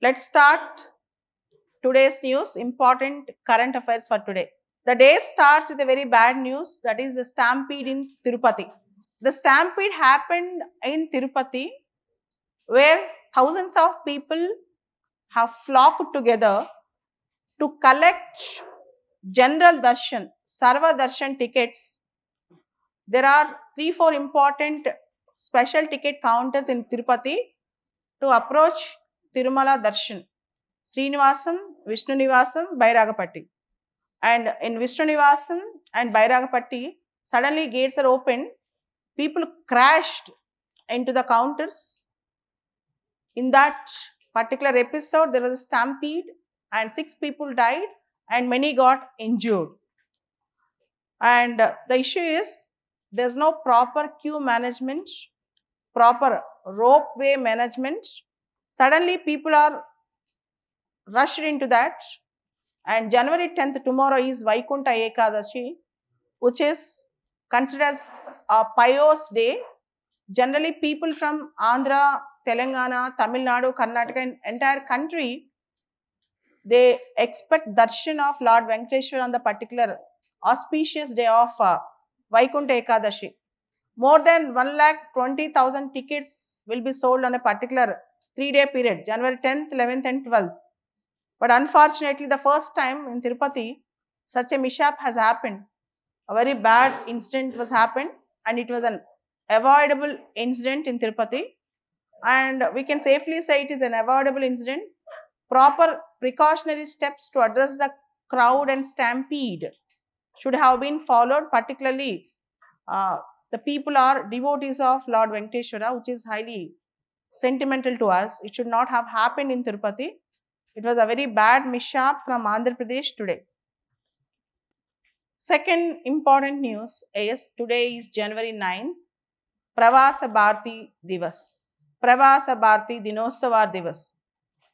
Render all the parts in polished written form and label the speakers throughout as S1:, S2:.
S1: Let's start today's news, important current affairs for today. The day starts with a very bad news, that is the stampede in Tirupati. The stampede happened in Tirupati where thousands of people have flocked together to collect general darshan, sarva darshan tickets. There are 3-4 important special ticket counters in Tirupati to approach Tirumala Darshan, Srinivasam, Vishnu Nivasam, Bairagapatti. And in Vishnu Nivasam and Bairagapatti, suddenly gates are opened. People crashed into the counters. In that particular episode, there was a stampede and 6 people died and many got injured. And the issue is there's no proper queue management, proper ropeway management. Suddenly people are rushed into that. And January 10th, tomorrow is Vaikunta Ekadashi, which is considered as a pious day. Generally, people from Andhra, Telangana, Tamil Nadu, Karnataka, and entire country, they expect darshan of Lord Venkateshwar on the particular auspicious day of Vaikunta Ekadashi. More than 1,20,000 tickets will be sold on a particular 3-day period, January 10th, 11th, and 12th. But unfortunately, the first time in Tirupati, such a mishap has happened. A very bad incident was happened, and it was an avoidable incident in Tirupati. And we can safely say it is an avoidable incident. Proper precautionary steps to address the crowd and stampede should have been followed, particularly the people are devotees of Lord Venkateshwara, which is highly sentimental to us. It should not have happened in Tirupati. It was a very bad mishap from Andhra Pradesh today. Second important news is today is January 9th, Pravasa Bharati Divas. Pravasa Bharati Dinotsava Divas.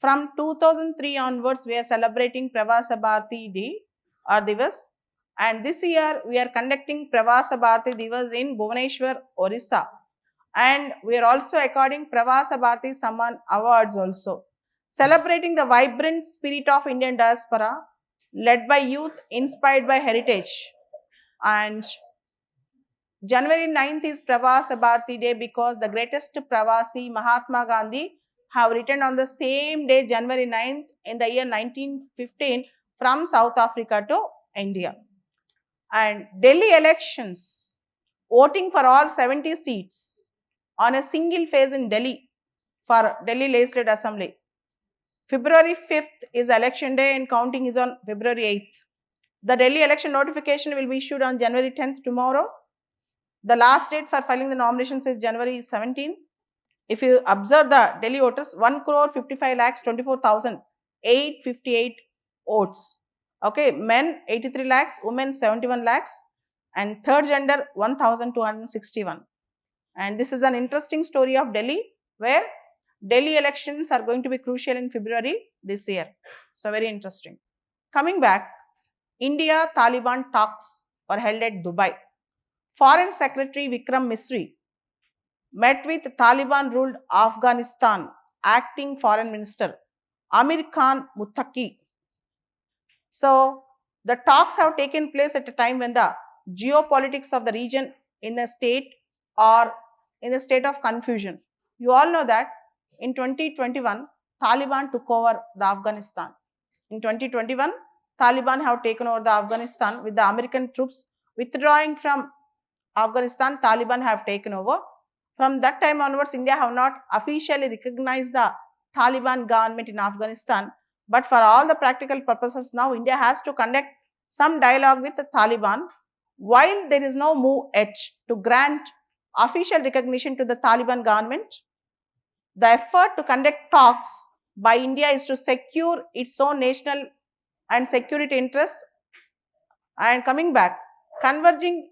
S1: From 2003 onwards, we are celebrating Pravasa Bharati Day or Divas. And this year, we are conducting Pravasa Bharati Divas in Bhubaneswar, Orissa. And we are also according Pravasa Bharati Samman Awards also. Celebrating the vibrant spirit of Indian diaspora, led by youth, inspired by heritage. And January 9th is Pravasa Bharati Day because the greatest Pravasi, Mahatma Gandhi, have returned on the same day, January 9th, in the year 1915 from South Africa to India. And Delhi elections, voting for all 70 seats on a single phase in Delhi for Delhi Legislative Assembly. February 5th is election day and counting is on February 8th. The Delhi election notification will be issued on January 10th tomorrow. The last date for filing the nominations is January 17th. If you observe the Delhi voters, 1,55,24,858 votes. Okay, men 83 lakhs, women 71 lakhs, and third gender 1,261. And this is an interesting story of Delhi, where Delhi elections are going to be crucial in February this year. So very interesting. Coming back, India-Taliban talks were held at Dubai. Foreign Secretary Vikram Misri met with Taliban-ruled Afghanistan acting Foreign Minister Amir Khan Muttaqi. So the talks have taken place at a time when the geopolitics of the region in a state or in a state of confusion. You all know that in 2021, Taliban took over the Afghanistan. In 2021, Taliban have taken over the Afghanistan with the American troops withdrawing from Afghanistan. Taliban have taken over. From that time onwards, India have not officially recognized the Taliban government in Afghanistan. But for all the practical purposes, now India has to conduct some dialogue with the Taliban. While there is no move yet to grant official recognition to the Taliban government, the effort to conduct talks by India is to secure its own national and security interests. And coming back, converging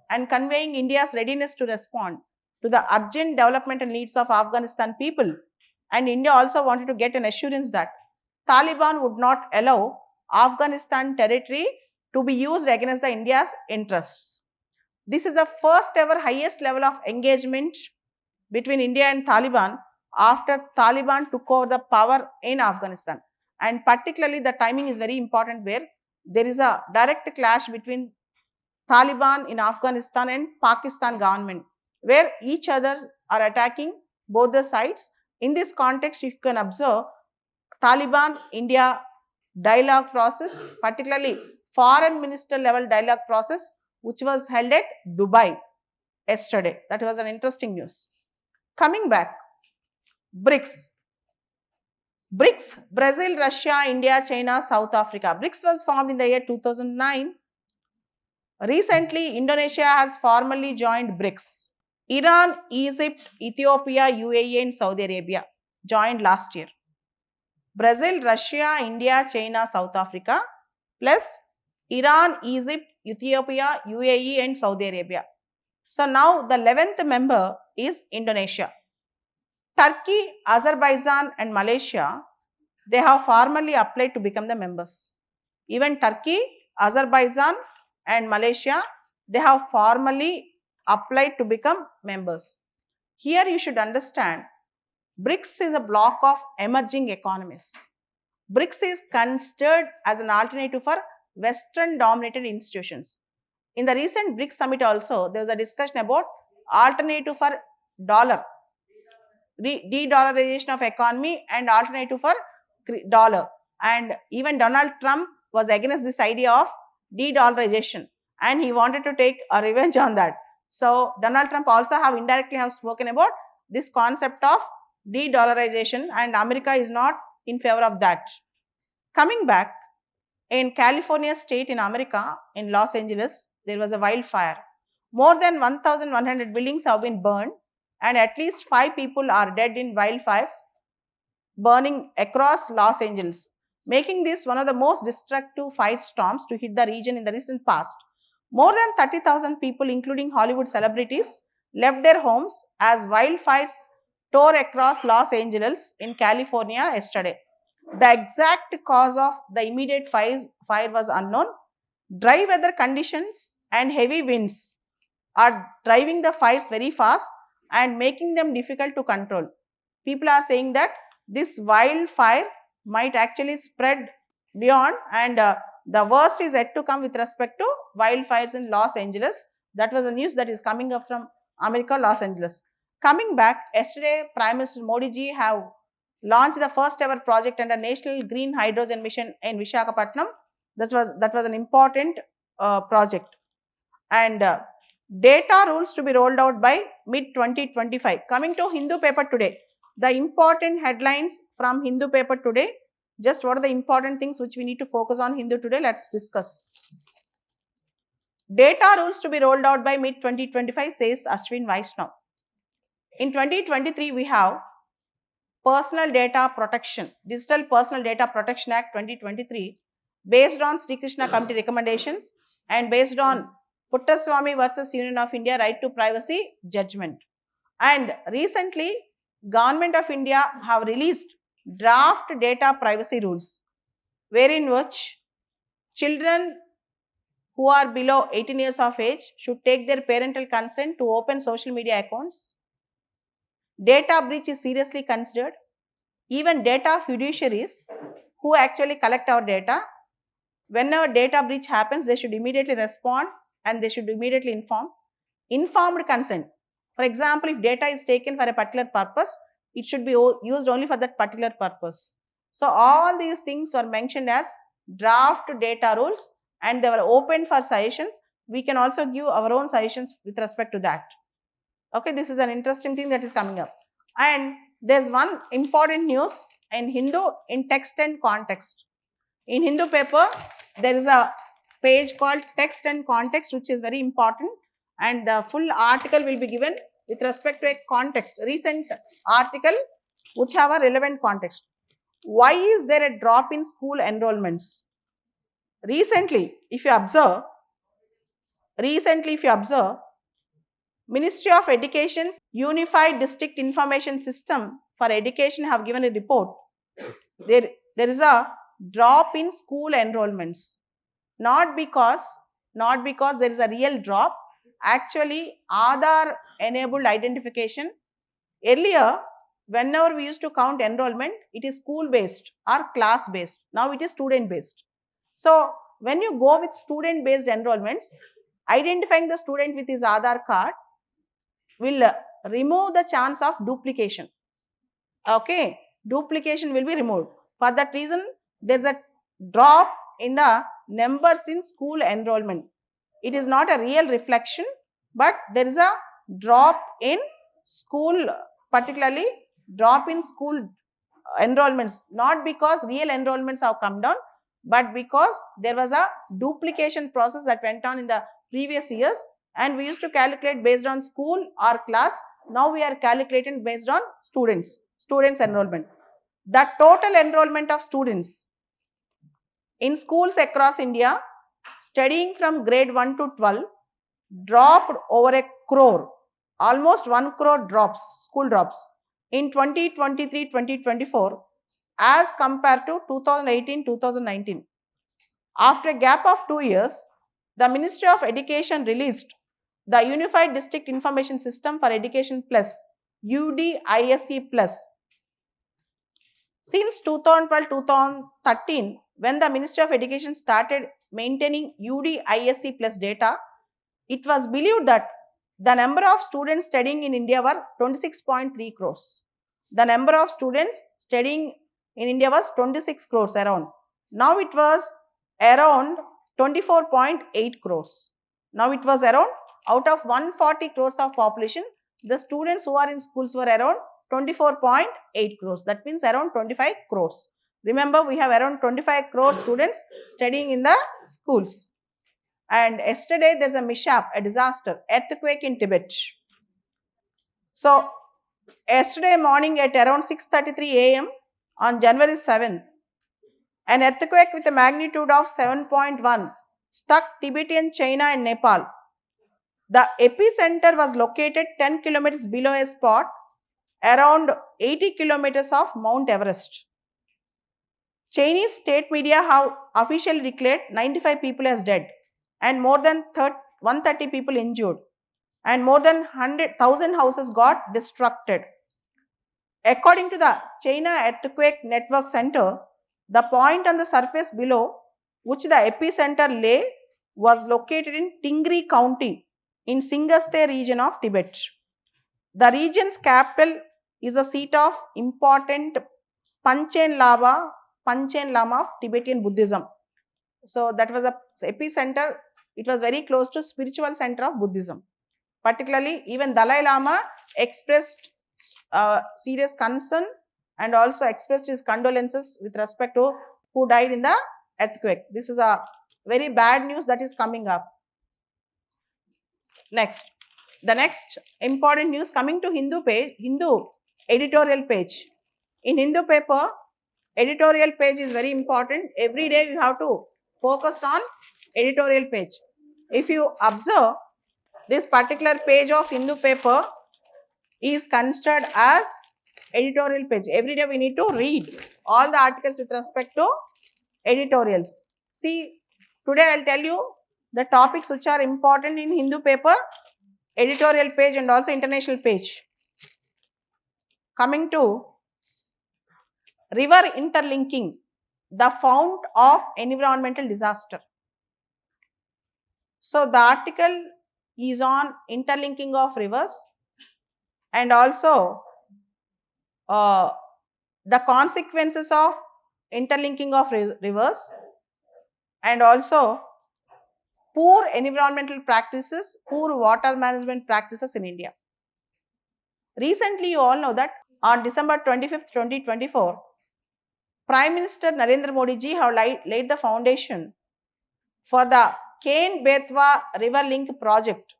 S1: and conveying India's readiness to respond to the urgent developmental needs of Afghanistan people. And India also wanted to get an assurance that Taliban would not allow Afghanistan territory to be used against the India's interests. This is the first ever highest level of engagement between India and Taliban after Taliban took over the power in Afghanistan. And particularly the timing is very important where there is a direct clash between Taliban in Afghanistan and Pakistan government, where each other are attacking both the sides. In this context, you can observe Taliban India dialogue process, particularly foreign minister level dialogue process, which was held at Dubai yesterday. That was an interesting news. Coming back, BRICS. BRICS, Brazil, Russia, India, China, South Africa. BRICS was formed in the year 2009. Recently, Indonesia has formally joined BRICS. Iran, Egypt, Ethiopia, UAE and Saudi Arabia joined last year. Brazil, Russia, India, China, South Africa plus Iran, Egypt, Ethiopia, UAE and Saudi Arabia. So now the 11th member is Indonesia. Turkey, Azerbaijan and Malaysia, they have formally applied to become the members. Even Turkey, Azerbaijan and Malaysia, they have formally applied to become members. Here you should understand, BRICS is a block of emerging economies. BRICS is considered as an alternative for Western dominated institutions. In the recent BRICS summit also, there was a discussion about alternative for dollar, de-dollarization of economy and alternative for dollar. And even Donald Trump was against this idea of de-dollarization and he wanted to take a revenge on that. So Donald Trump also have indirectly have spoken about this concept of de-dollarization and America is not in favor of that. Coming back, in California state in America, in Los Angeles, there was a wildfire. More than 1,100 buildings have been burned and at least 5 people are dead in wildfires burning across Los Angeles, making this one of the most destructive firestorms to hit the region in the recent past. More than 30,000 people, including Hollywood celebrities, left their homes as wildfires tore across Los Angeles in California yesterday. The exact cause of the immediate fire was unknown. Dry weather conditions and heavy winds are driving the fires very fast and making them difficult to control. People are saying that this wildfire might actually spread beyond and the worst is yet to come with respect to wildfires in Los Angeles. That was the news that is coming up from America, Los Angeles. Coming back, yesterday Prime Minister Modi ji have launched the first ever project under National Green Hydrogen Mission in Visakhapatnam. That was an important project. And data rules to be rolled out by mid 2025. Coming to Hindu paper today, the important headlines from Hindu paper today. Just what are the important things which we need to focus on Hindu today? Let's discuss. Data rules to be rolled out by mid 2025 says Ashwin Vaishnav. In 2023, we have Personal Data Protection, Digital Personal Data Protection Act 2023, based on Sri Krishna Committee recommendations and based on Puttaswamy versus Union of India Right to Privacy judgment. And recently, Government of India have released draft data privacy rules, wherein which children who are below 18 years of age should take their parental consent to open social media accounts. Data breach is seriously considered. Even data fiduciaries who actually collect our data, whenever data breach happens, they should immediately respond and they should immediately inform. Informed consent. For example, if data is taken for a particular purpose, it should be used only for that particular purpose. So, all these things were mentioned as draft data rules and they were open for suggestions. We can also give our own suggestions with respect to that. Okay, this is an interesting thing that is coming up. And there's one important news in Hindu in text and context. In Hindu paper, there is a page called text and context, which is very important. And the full article will be given with respect to a context, recent article which have a relevant context. Why is there a drop in school enrollments? Recently, if you observe, Ministry of Education's Unified District Information System for Education have given a report. There is a drop in school enrollments. Not because there is a real drop. Actually, Aadhaar enabled identification. Earlier, whenever we used to count enrollment, it is school based or class based. Now it is student based. So when you go with student based enrollments, identifying the student with his Aadhaar card will remove the chance of duplication. Okay, duplication will be removed. For that reason, there is a drop in the numbers in school enrollment. It is not a real reflection, but there is a drop in school, particularly drop in school enrollments, not because real enrollments have come down, but because there was a duplication process that went on in the previous years, and we used to calculate based on school or class. Now we are calculating based on students enrollment. The total enrollment of students in schools across India studying from grade 1 to 12 dropped over a crore, almost 1 crore school drops in 2023-2024 as compared to 2018-2019. After a gap of 2 years, the Ministry of Education released the Unified District Information System for Education Plus, UDISE Plus. Since 2012-2013, when the Ministry of Education started maintaining UDISE Plus data, it was believed that the number of students studying in India were 26.3 crores. The number of students studying in India was 26 crores around. Now it was around 24.8 crores. Now it was around, out of 140 crores of population, the students who are in schools were around 24.8 crores. That means around 25 crores. Remember, we have around 25 crores students studying in the schools. And yesterday there's a mishap, a disaster, earthquake in Tibet. So yesterday morning at around 6:33 a.m. on January 7th, an earthquake with a magnitude of 7.1 struck Tibetan China and Nepal. The epicenter was located 10 kilometers below a spot around 80 kilometers of Mount Everest. Chinese state media have officially declared 95 people as dead and more than 130 people injured, and more than 100,000 houses got destructed. According to the China Earthquake Network Center, the point on the surface below which the epicenter lay was located in Tingri County in Singaste region of Tibet. The region's capital is a seat of important Panchen Lama of Tibetan Buddhism. So that was a epicenter. It was very close to spiritual center of Buddhism. Particularly, even Dalai Lama expressed serious concern and also expressed his condolences with respect to who died in the earthquake. This is a very bad news that is coming up. Next, the next important news coming to Hindu editorial page. In Hindu paper, editorial page is very important. Every day you have to focus on editorial page. If you observe, this particular page of Hindu paper is considered as editorial page. Every day we need to read all the articles with respect to editorials. See, today I will tell you the topics which are important in Hindu paper, editorial page and also international page. Coming to river interlinking, the fount of environmental disaster. So the article is on interlinking of rivers and also the consequences of interlinking of rivers and also poor environmental practices, poor water management practices in India. Recently, you all know that on December 25th, 2024, Prime Minister Narendra Modi ji have laid the foundation for the Ken-Betwa River Link project.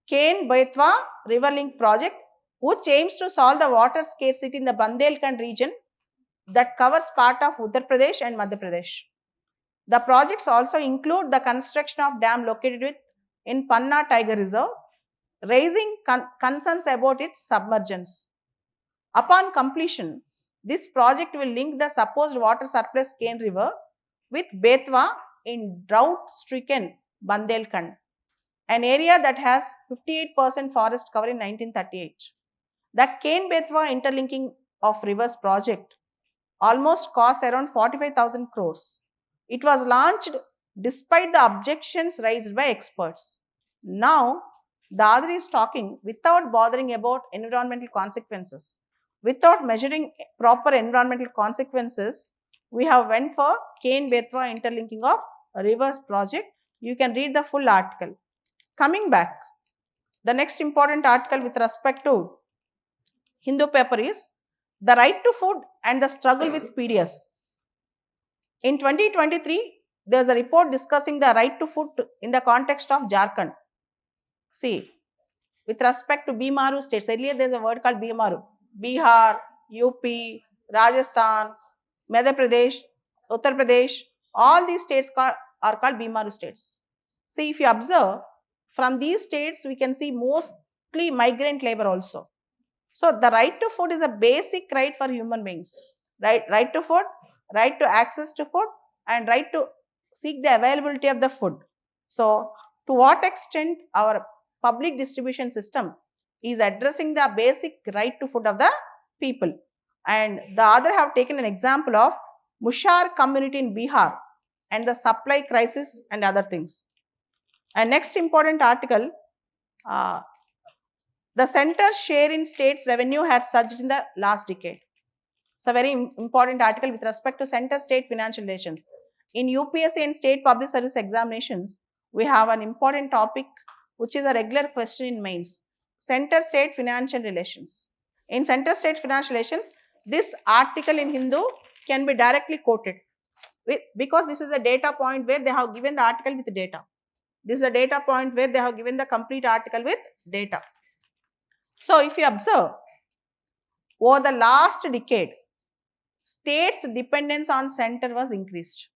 S1: Ken-Betwa River Link project, which aims to solve the water scarcity in the Bundelkhand region that covers part of Uttar Pradesh and Madhya Pradesh. The projects also include the construction of dam located in Panna Tiger Reserve, raising concerns about its submergence. Upon completion, this project will link the supposed water surplus Ken River with Betwa in drought-stricken Bundelkhand, an area that has 58% forest cover in 1938. The Ken-Betwa interlinking of rivers project almost cost around 45,000 crores. It was launched despite the objections raised by experts. Now, Dadri is talking without bothering about environmental consequences. Without measuring proper environmental consequences, we have went for Ken-Betwa interlinking of rivers project. You can read the full article. Coming back, the next important article with respect to Hindu paper is the right to food and the struggle with PDS. In 2023, there is a report discussing the right to food in the context of Jharkhand. See, with respect to Bimaru states, earlier there is a word called Bimaru. Bihar, UP, Rajasthan, Madhya Pradesh, Uttar Pradesh, all these states are called Bimaru states. See, if you observe, from these states we can see mostly migrant labor also. So, the right to food is a basic right for human beings. Right to food, right to access to food, and right to seek the availability of the food. So, to what extent our public distribution system is addressing the basic right to food of the people. And the other have taken an example of Mushar community in Bihar and the supply crisis and other things. And next important article, uh, the center's share in states revenue has surged in the last decade. It's a very important article with respect to center-state financial relations. In UPSC and state public service examinations, we have an important topic which is a regular question in mains. Center-state financial relations. In center-state financial relations, this article in Hindu can be directly quoted because this is a data point where they have given the article with data. This is a data point where they have given the complete article with data. So, if you observe, over the last decade, states' dependence on center was increased.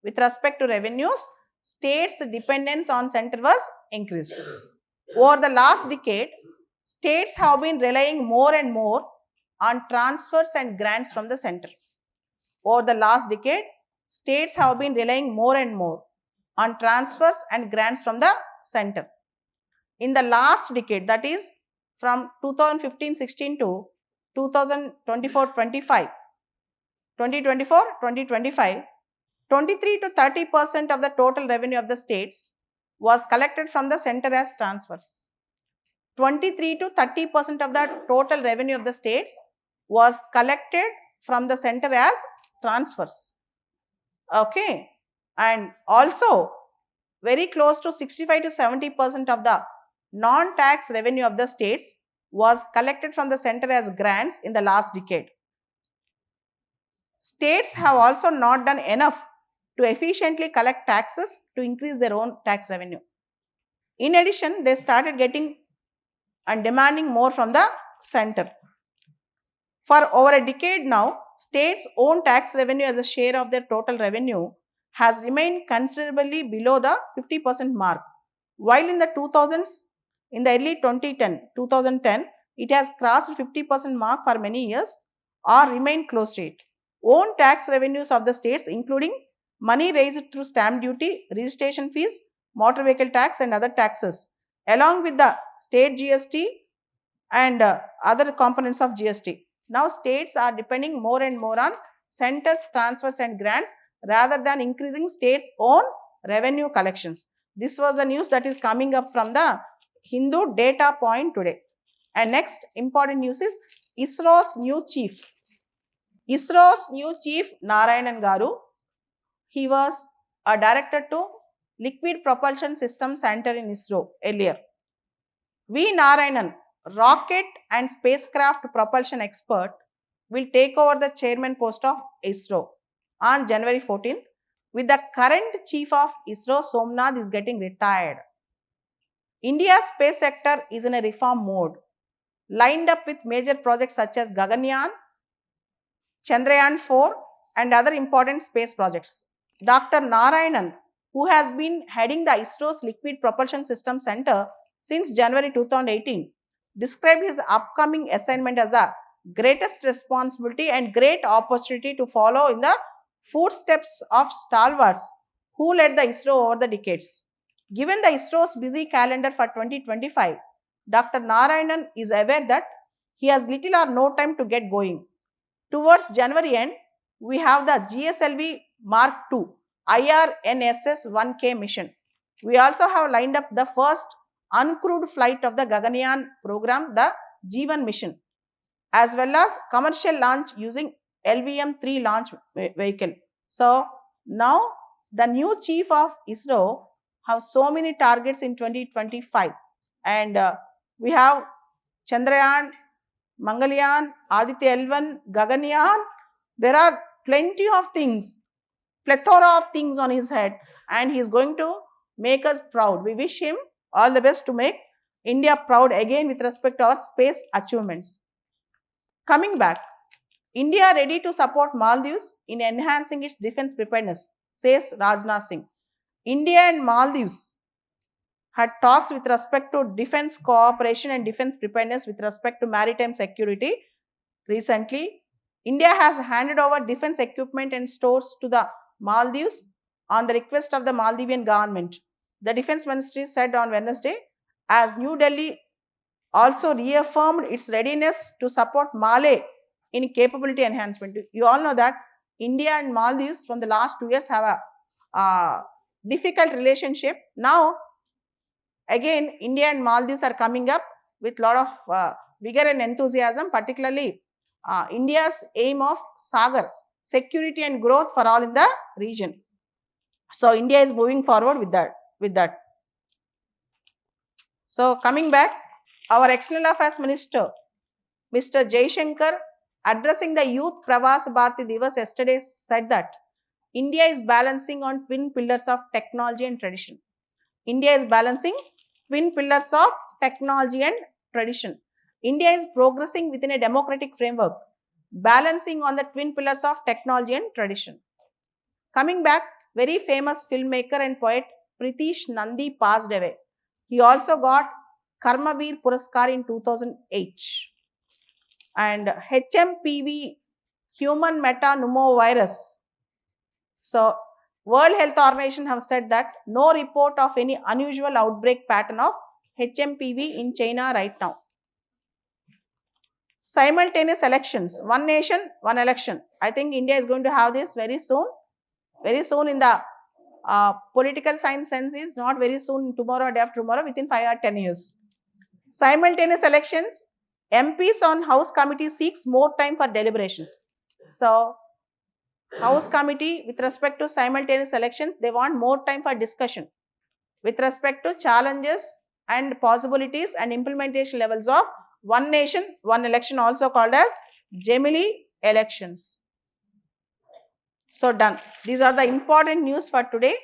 S1: With respect to revenues, states' dependence on center was increased. Over the last decade, states have been relying more and more on transfers and grants from the center. Over the last decade, states have been relying more and more on transfers and grants from the center. In the last decade, that is from 2015-16 to 2024-25, 2024-2025, 23 to 30% of the total revenue of the states was collected from the center as transfers. 23 to 30% of the total revenue of the states was collected from the center as transfers. Okay. And also, very close to 65 to 70% of the non-tax revenue of the states was collected from the center as grants in the last decade. States have also not done enough to efficiently collect taxes to increase their own tax revenue. In addition, they started getting and demanding more from the center. For over a decade now, states' own tax revenue as a share of their total revenue has remained considerably below the 50% mark. While in the 2000s, in the early 2010, it has crossed 50% mark for many years or remained close to it. Own tax revenues of the states, including money raised through stamp duty, registration fees, motor vehicle tax and other taxes, along with the state GST and other components of GST. Now, states are depending more and more on centers, transfers and grants rather than increasing states' own revenue collections. This was the news that is coming up from the Hindu data point today. And next important news is ISRO's new chief. ISRO's new chief Narayanan Garu. He was a director to Liquid Propulsion System Center in ISRO earlier. V. Narayanan, rocket and spacecraft propulsion expert, will take over the chairman post of ISRO on January 14th, with the current chief of ISRO, Somnath, is getting retired. India's space sector is in a reform mode, lined up with major projects such as Gaganyaan, Chandrayaan 4 and other important space projects. Dr. Narayanan, who has been heading the ISRO's Liquid Propulsion System Center since January 2018, described his upcoming assignment as the greatest responsibility and great opportunity to follow in the footsteps of stalwarts who led the ISRO over the decades. Given the ISRO's busy calendar for 2025, Dr. Narayanan is aware that he has little or no time to get going. Towards January end, we have the GSLV Mark II IRNSS 1K mission. We also have lined up the first uncrewed flight of the Gaganyaan program, the G1 mission, as well as commercial launch using LVM-3 launch vehicle. So now the new chief of ISRO have so many targets in 2025, and we have Chandrayaan, Mangalyaan, Aditya L1, Gaganyaan. There are plenty of things, plethora of things on his head, and he is going to make us proud. We wish him all the best to make India proud again with respect to our space achievements. Coming back, India ready to support Maldives in enhancing its defense preparedness, says Rajnath Singh. India and Maldives had talks with respect to defense cooperation and defense preparedness with respect to maritime security. Recently, India has handed over defense equipment and stores to the Maldives on the request of the Maldivian government. The defense ministry said on Wednesday, as New Delhi also reaffirmed its readiness to support Male in capability enhancement. You all know that India and Maldives from the last 2 years have a difficult relationship. Now, again, India and Maldives are coming up with a lot of vigor and enthusiasm, particularly India's aim of Sagar, security and growth for all in the region. So, India is moving forward with that. So, coming back, our External Affairs Minister, Mr. Jaishankar, addressing the Youth Pravas Bharati Divas yesterday, said that India is balancing on twin pillars of technology and tradition. India is balancing twin pillars of technology and tradition. India is progressing within a democratic framework, balancing on the twin pillars of technology and tradition. Coming back, very famous filmmaker and poet Pritish Nandi passed away. He also got Karmavir Puraskar in 2008. And HMPV, human metapneumovirus. So, World Health Organization have said that no report of any unusual outbreak pattern of HMPV in China right now. Simultaneous elections, one nation, one election. I think India is going to have this very soon. Very soon in the political science sense is not very soon, tomorrow or day after tomorrow, within 5 or 10 years. Simultaneous elections, MPs on House Committee seeks more time for deliberations. So, House Committee with respect to simultaneous elections, they want more time for discussion with respect to challenges and possibilities and implementation levels of one nation, one election, also called as Gemini elections. So done. These are the important news for today.